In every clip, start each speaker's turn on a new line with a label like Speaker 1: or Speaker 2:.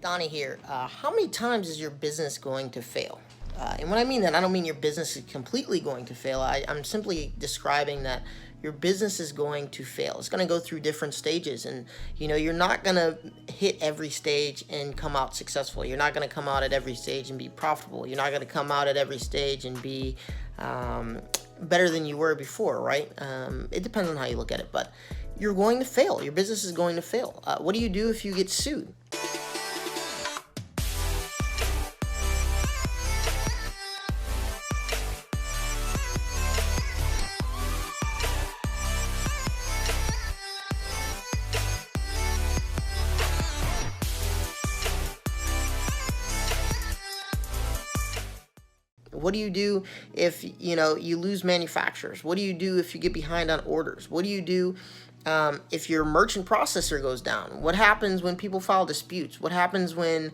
Speaker 1: Donnie here. How many times is your business going to fail? And when I mean that, I don't mean your business is completely going to fail. I'm simply describing that your business is going to fail. It's going to go through different stages, and you're not going to hit every stage and come out successful. You're not going to come out at every stage and be profitable. You're not going to come out at every stage and be better than you were before, right? It depends on how you look at it, but you're going to fail. Your business is going to fail. What do you do if you get sued? What do you do if you lose manufacturers? What do you do if you get behind on orders? What do you do if your merchant processor goes down? What happens when people file disputes? What happens when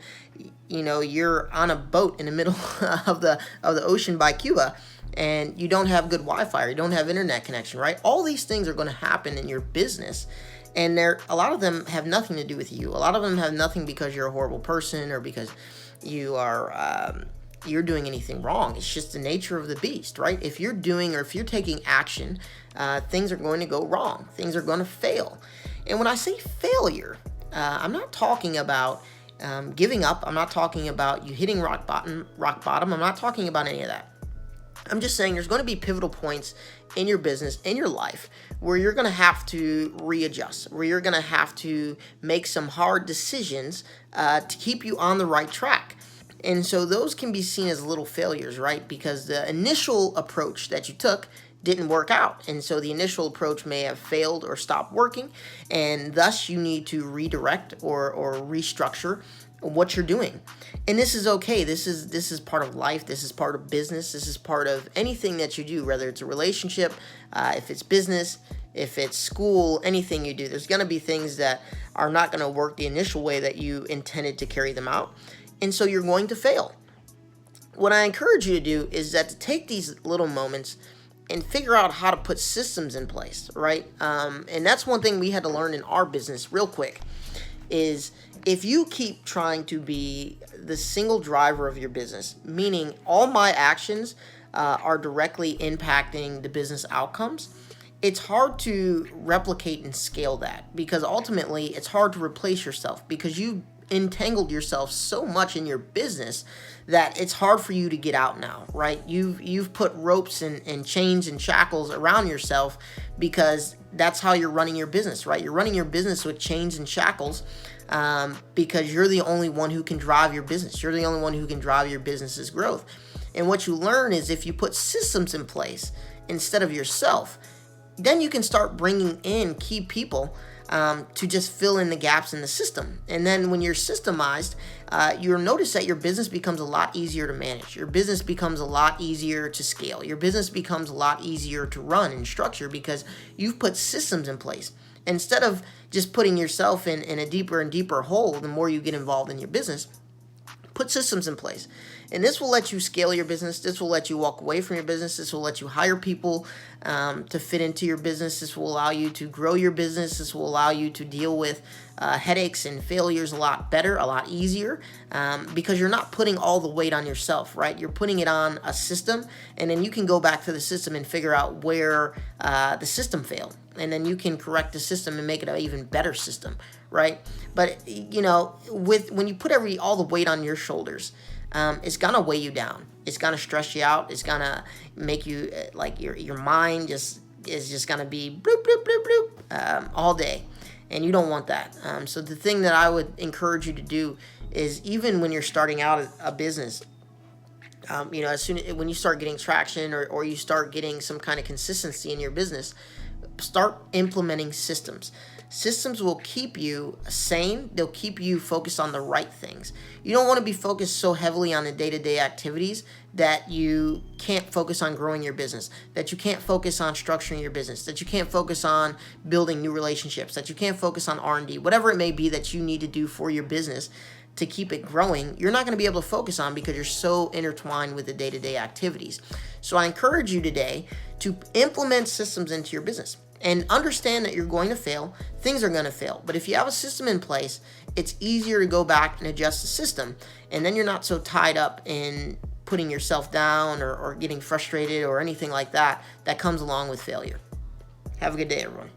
Speaker 1: you're on a boat in the middle of the ocean by Cuba and you don't have good Wi-Fi or you don't have internet connection, right? All these things are going to happen in your business, and a lot of them have nothing to do with you. A lot of them have nothing because you're a horrible person or because you're doing anything wrong. It's just the nature of the beast, right? If you're taking action, things are going to go wrong. Things are going to fail. And when I say failure, I'm not talking about giving up. I'm not talking about you hitting rock bottom. I'm not talking about any of that. I'm just saying there's going to be pivotal points in your business, in your life, where you're going to have to readjust, where you're going to have to make some hard decisions to keep you on the right track. And so those can be seen as little failures, right? Because the initial approach that you took didn't work out. And so the initial approach may have failed or stopped working. And thus you need to redirect or restructure what you're doing. And this is okay. This is part of life. This is part of business. This is part of anything that you do, whether it's a relationship, if it's business, if it's school, anything you do. There's going to be things that are not going to work the initial way that you intended to carry them out. And so you're going to fail. What I encourage you to do is that to take these little moments and figure out how to put systems in place, right? And that's one thing we had to learn in our business real quick is if you keep trying to be the single driver of your business, meaning all my actions are directly impacting the business outcomes, it's hard to replicate and scale that because ultimately it's hard to replace yourself because you entangled yourself so much in your business that it's hard for you to get out now, right? You've put ropes and chains and shackles around yourself because that's how you're running your business, right? You're running your business with chains and shackles because you're the only one who can drive your business. You're the only one who can drive your business's growth. And what you learn is if you put systems in place instead of yourself, then you can start bringing in key people to just fill in the gaps in the system. And then when you're systemized, you'll notice that your business becomes a lot easier to manage. Your business becomes a lot easier to scale. Your business becomes a lot easier to run and structure because you've put systems in place. Instead of just putting yourself in a deeper and deeper hole, the more you get involved in your business, put systems in place. And this will let you scale your business. This will let you walk away from your business. This will let you hire people to fit into your business. This will allow you to grow your business. This will allow you to deal with headaches and failures a lot better, a lot easier, because you're not putting all the weight on yourself, right? You're putting it on a system, and then you can go back to the system and figure out where the system failed. And then you can correct the system and make it an even better system, right? But, when you put all the weight on your shoulders, it's gonna weigh you down. It's gonna stress you out. It's gonna make you like your mind is just gonna be bloop bloop bloop bloop all day, and you don't want that. So the thing that I would encourage you to do is even when you're starting out a business, when you start getting traction or you start getting some kind of consistency in your business, start implementing systems. Systems will keep you sane. They'll keep you focused on the right things. You don't want to be focused so heavily on the day-to-day activities that you can't focus on growing your business, that you can't focus on structuring your business, that you can't focus on building new relationships, that you can't focus on R&D, whatever it may be that you need to do for your business to keep it growing, you're not going to be able to focus on because you're so intertwined with the day-to-day activities. So I encourage you today to implement systems into your business. And understand that you're going to fail. Things are going to fail. But if you have a system in place it's easier to go back and adjust the system. And then you're not so tied up in putting yourself down or getting frustrated or anything like that that comes along with failure. Have a good day, everyone.